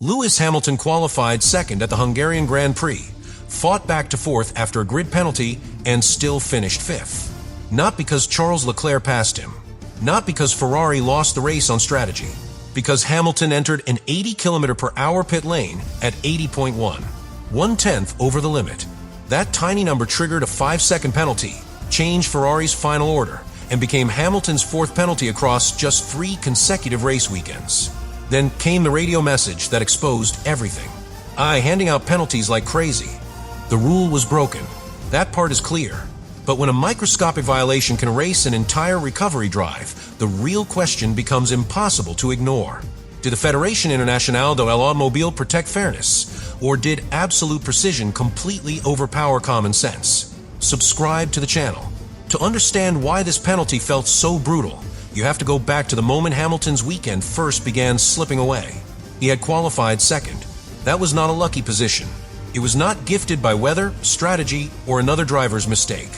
Lewis Hamilton qualified second at the Hungarian Grand Prix, fought back to fourth after a grid penalty, and still finished fifth. Not because Charles Leclerc passed him. Not because Ferrari lost the race on strategy. Because Hamilton entered an 80 km/h pit lane at 80.1, 1/10 over the limit. That tiny number triggered a 5-second penalty, changed Ferrari's final order, and became Hamilton's fourth penalty across just 3 consecutive race weekends. Then came the radio message that exposed everything. Handing out penalties like crazy. The rule was broken. That part is clear. But when a microscopic violation can erase an entire recovery drive, the real question becomes impossible to ignore. Did the Federación Internacional del Automóvil protect fairness? Or did absolute precision completely overpower common sense? Subscribe to the channel. To understand why this penalty felt so brutal, you have to go back to the moment Hamilton's weekend first began slipping away. He had qualified second. That was not a lucky position. It was not gifted by weather, strategy, or another driver's mistake.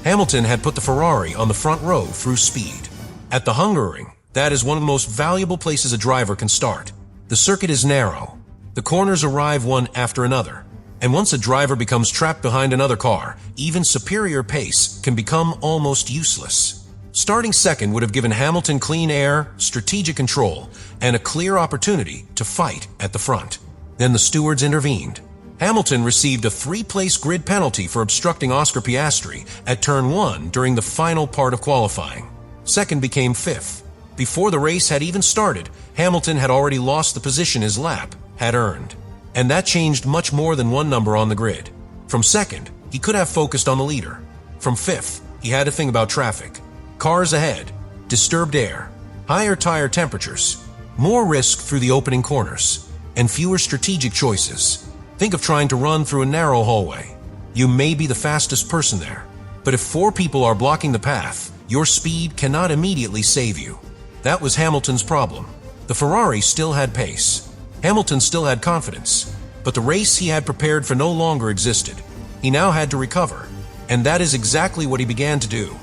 Hamilton had put the Ferrari on the front row through speed. At the Hungaroring, that is one of the most valuable places a driver can start. The circuit is narrow. The corners arrive one after another. And once a driver becomes trapped behind another car, even superior pace can become almost useless. Starting second would have given Hamilton clean air, strategic control, and a clear opportunity to fight at the front. Then the stewards intervened. Hamilton received a 3-place grid penalty for obstructing Oscar Piastri at turn 1 during the final part of qualifying. Second became fifth. Before the race had even started, Hamilton had already lost the position his lap had earned. And that changed much more than one number on the grid. From second, he could have focused on the leader. From fifth, he had to think about traffic. Cars ahead, disturbed air, higher tire temperatures, more risk through the opening corners, and fewer strategic choices. Think of trying to run through a narrow hallway. You may be the fastest person there, but if 4 people are blocking the path, your speed cannot immediately save you. That was Hamilton's problem. The Ferrari still had pace. Hamilton still had confidence, but the race he had prepared for no longer existed. He now had to recover, and that is exactly what he began to do.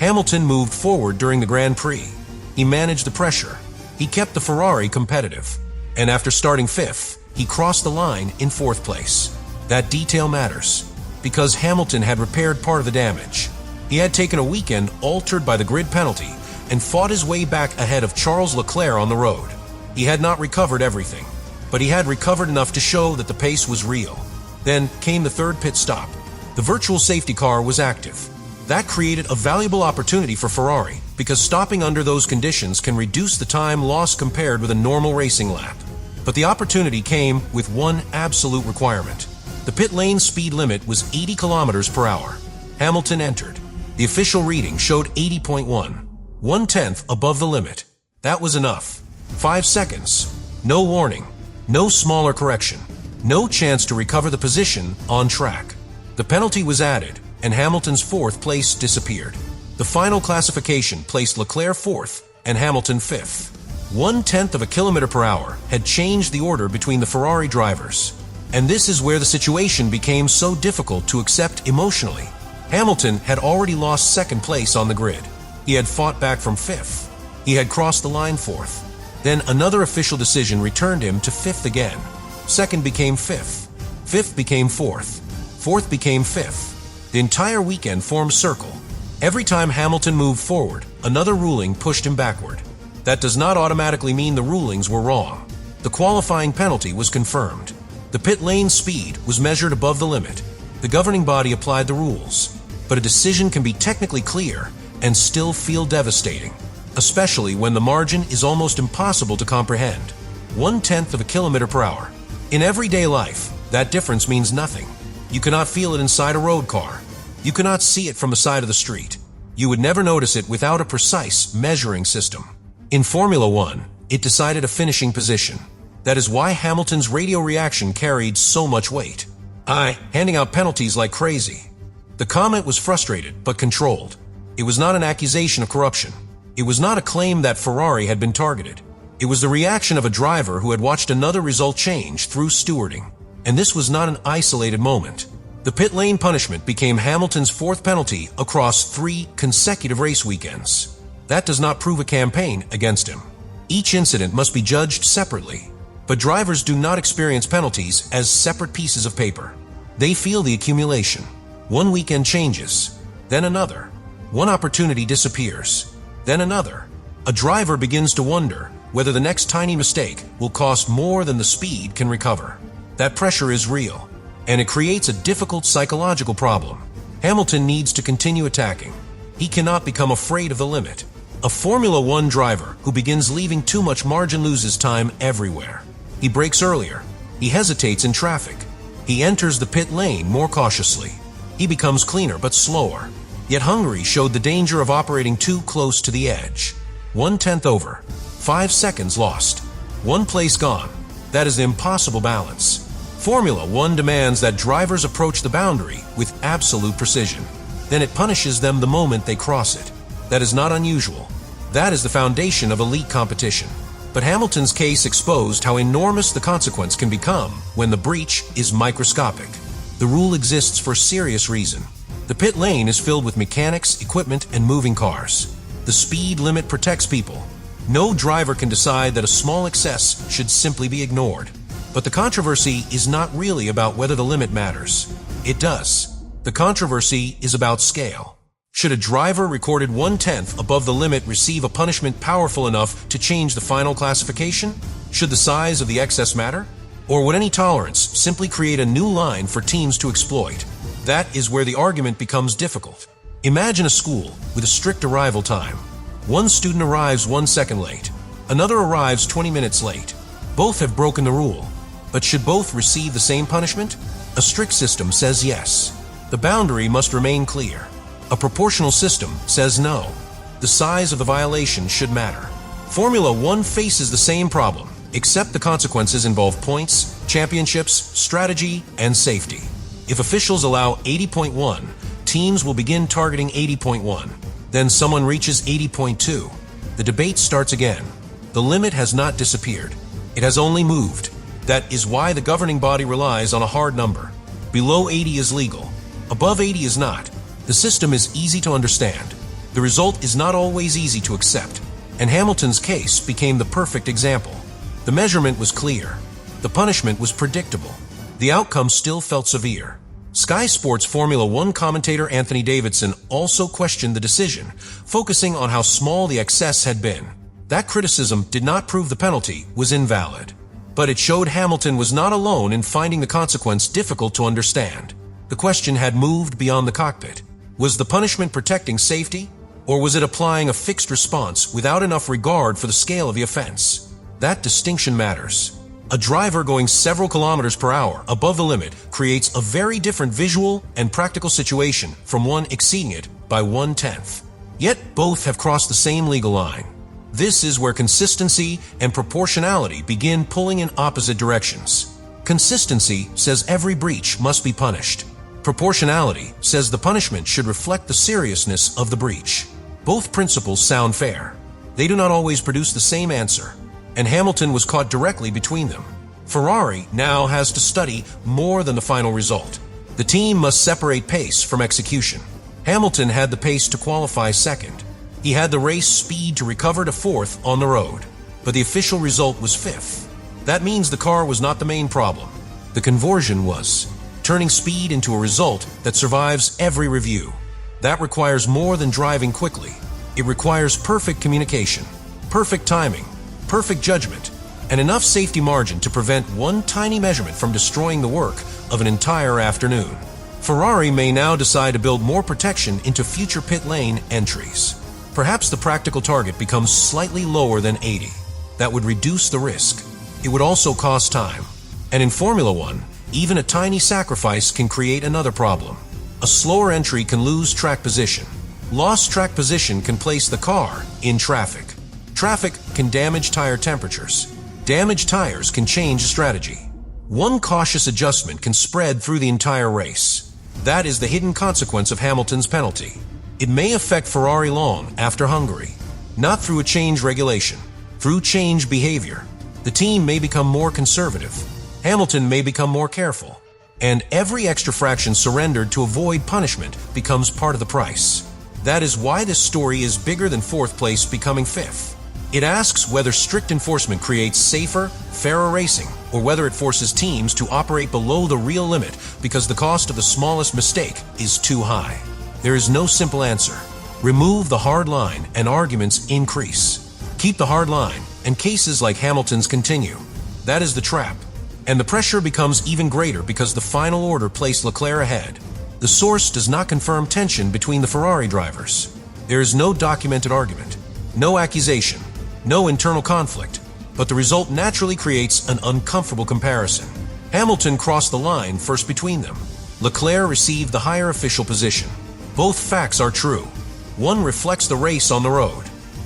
Hamilton moved forward during the Grand Prix. He managed the pressure. He kept the Ferrari competitive. And after starting fifth, he crossed the line in 4th place. That detail matters, because Hamilton had repaired part of the damage. He had taken a weekend altered by the grid penalty and fought his way back ahead of Charles Leclerc on the road. He had not recovered everything, but he had recovered enough to show that the pace was real. Then came the 3rd pit stop. The virtual safety car was active. That created a valuable opportunity for Ferrari, because stopping under those conditions can reduce the time lost compared with a normal racing lap. But the opportunity came with one absolute requirement. The pit lane speed limit was 80 km/h. Hamilton entered. The official reading showed 80.1, 1/10 above the limit. That was enough. 5 seconds. No warning. No smaller correction. No chance to recover the position on track. The penalty was added, and Hamilton's 4th place disappeared. The final classification placed Leclerc 4th and Hamilton 5th. 1/10 of a km/h had changed the order between the Ferrari drivers. And this is where the situation became so difficult to accept emotionally. Hamilton had already lost 2nd place on the grid. He had fought back from 5th. He had crossed the line 4th. Then another official decision returned him to 5th again. 2nd became 5th. 5th became 4th. 4th became 5th. The entire weekend formed a circle. Every time Hamilton moved forward, another ruling pushed him backward. That does not automatically mean the rulings were wrong. The qualifying penalty was confirmed. The pit lane speed was measured above the limit. The governing body applied the rules. But a decision can be technically clear and still feel devastating, especially when the margin is almost impossible to comprehend. 1/10 of a km/h. In everyday life, that difference means nothing. You cannot feel it inside a road car. You cannot see it from the side of the street. You would never notice it without a precise measuring system. In Formula 1, it decided a finishing position. That is why Hamilton's radio reaction carried so much weight. Handing out penalties like crazy. The comment was frustrated but controlled. It was not an accusation of corruption. It was not a claim that Ferrari had been targeted. It was the reaction of a driver who had watched another result change through stewarding. And this was not an isolated moment. The pit lane punishment became Hamilton's 4th penalty across 3 consecutive race weekends. That does not prove a campaign against him. Each incident must be judged separately. But drivers do not experience penalties as separate pieces of paper. They feel the accumulation. One weekend changes, then another. One opportunity disappears, then another. A driver begins to wonder whether the next tiny mistake will cost more than the speed can recover. That pressure is real, and it creates a difficult psychological problem. Hamilton needs to continue attacking. He cannot become afraid of the limit. A Formula One driver who begins leaving too much margin loses time everywhere. He brakes earlier. He hesitates in traffic. He enters the pit lane more cautiously. He becomes cleaner but slower. Yet Hungary showed the danger of operating too close to the edge. 1/10 over. 5 seconds lost. 1 place gone. That is the impossible balance. Formula One demands that drivers approach the boundary with absolute precision. Then it punishes them the moment they cross it. That is not unusual. That is the foundation of elite competition. But Hamilton's case exposed how enormous the consequence can become when the breach is microscopic. The rule exists for a serious reason. The pit lane is filled with mechanics, equipment, and moving cars. The speed limit protects people. No driver can decide that a small excess should simply be ignored. But the controversy is not really about whether the limit matters. It does. The controversy is about scale. Should a driver recorded 1/10 above the limit receive a punishment powerful enough to change the final classification? Should the size of the excess matter? Or would any tolerance simply create a new line for teams to exploit? That is where the argument becomes difficult. Imagine a school with a strict arrival time. One student arrives 1 second late. Another arrives 20 minutes late. Both have broken the rule. But should both receive the same punishment? A strict system says yes. The boundary must remain clear. A proportional system says no. The size of the violation should matter. Formula One faces the same problem, except the consequences involve points, championships, strategy, and safety. If officials allow 80.1, teams will begin targeting 80.1. Then someone reaches 80.2. The debate starts again. The limit has not disappeared. It has only moved. That is why the governing body relies on a hard number. Below 80 is legal. Above 80 is not. The system is easy to understand. The result is not always easy to accept. And Hamilton's case became the perfect example. The measurement was clear. The punishment was predictable. The outcome still felt severe. Sky Sports Formula One commentator Anthony Davidson also questioned the decision, focusing on how small the excess had been. That criticism did not prove the penalty was invalid. But it showed Hamilton was not alone in finding the consequence difficult to understand. The question had moved beyond the cockpit. Was the punishment protecting safety, or was it applying a fixed response without enough regard for the scale of the offense? That distinction matters. A driver going several kilometers per hour above the limit creates a very different visual and practical situation from one exceeding it by 1/10. Yet both have crossed the same legal line. This is where consistency and proportionality begin pulling in opposite directions. Consistency says every breach must be punished. Proportionality says the punishment should reflect the seriousness of the breach. Both principles sound fair. They do not always produce the same answer, and Hamilton was caught directly between them. Ferrari now has to study more than the final result. The team must separate pace from execution. Hamilton had the pace to qualify second. He had the race speed to recover to fourth on the road, but the official result was fifth. That means the car was not the main problem. The conversion was, turning speed into a result that survives every review. That requires more than driving quickly. It requires perfect communication, perfect timing, perfect judgment, and enough safety margin to prevent one tiny measurement from destroying the work of an entire afternoon. Ferrari may now decide to build more protection into future pit lane entries. Perhaps the practical target becomes slightly lower than 80. That would reduce the risk. It would also cost time. And in Formula One, even a tiny sacrifice can create another problem. A slower entry can lose track position. Lost track position can place the car in traffic. Traffic can damage tire temperatures. Damaged tires can change strategy. One cautious adjustment can spread through the entire race. That is the hidden consequence of Hamilton's penalty. It may affect Ferrari long after Hungary, not through a change regulation, through change behavior. The team may become more conservative. Hamilton may become more careful. And every extra fraction surrendered to avoid punishment becomes part of the price. That is why this story is bigger than fourth place becoming fifth. It asks whether strict enforcement creates safer, fairer racing, or whether it forces teams to operate below the real limit because the cost of the smallest mistake is too high. There is no simple answer. Remove the hard line and arguments increase. Keep the hard line and cases like Hamilton's continue. That is the trap. And the pressure becomes even greater because the final order placed Leclerc ahead. The source does not confirm tension between the Ferrari drivers. There is no documented argument, no accusation, no internal conflict, but the result naturally creates an uncomfortable comparison. Hamilton crossed the line first between them. Leclerc received the higher official position. Both facts are true. One reflects the race on the road.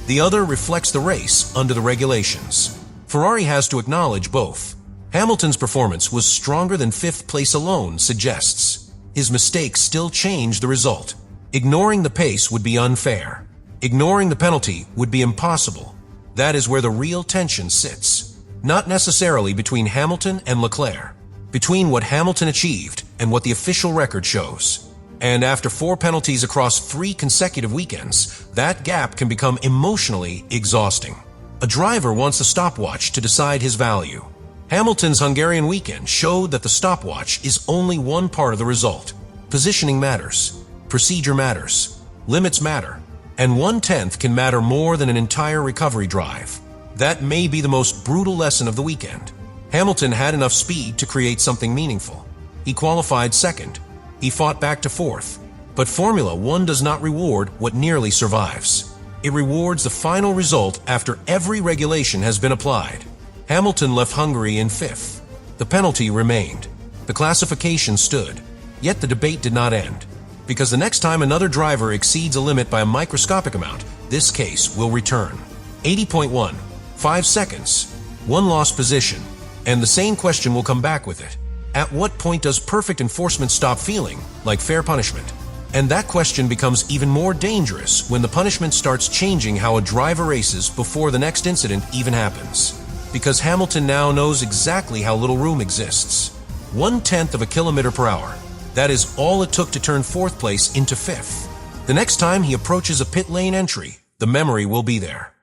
The other reflects the race under the regulations. Ferrari has to acknowledge both. Hamilton's performance was stronger than fifth place alone suggests. His mistakes still changed the result. Ignoring the pace would be unfair. Ignoring the penalty would be impossible. That is where the real tension sits. Not necessarily between Hamilton and Leclerc, between what Hamilton achieved and what the official record shows. And after 4 penalties across 3 consecutive weekends, that gap can become emotionally exhausting. A driver wants a stopwatch to decide his value. Hamilton's Hungarian weekend showed that the stopwatch is only one part of the result. Positioning matters, procedure matters, limits matter, and 1/10 can matter more than an entire recovery drive. That may be the most brutal lesson of the weekend. Hamilton had enough speed to create something meaningful. He qualified second. He fought back to fourth. But Formula One does not reward what nearly survives. It rewards the final result after every regulation has been applied. Hamilton left Hungary in fifth. The penalty remained. The classification stood. Yet the debate did not end. Because the next time another driver exceeds a limit by a microscopic amount, this case will return. 80.1, 5 seconds, 1 lost position, and the same question will come back with it. At what point does perfect enforcement stop feeling like fair punishment? And that question becomes even more dangerous when the punishment starts changing how a driver races before the next incident even happens. Because Hamilton now knows exactly how little room exists. 1/10 of a kilometer per hour. That is all it took to turn fourth place into fifth. The next time he approaches a pit lane entry, the memory will be there.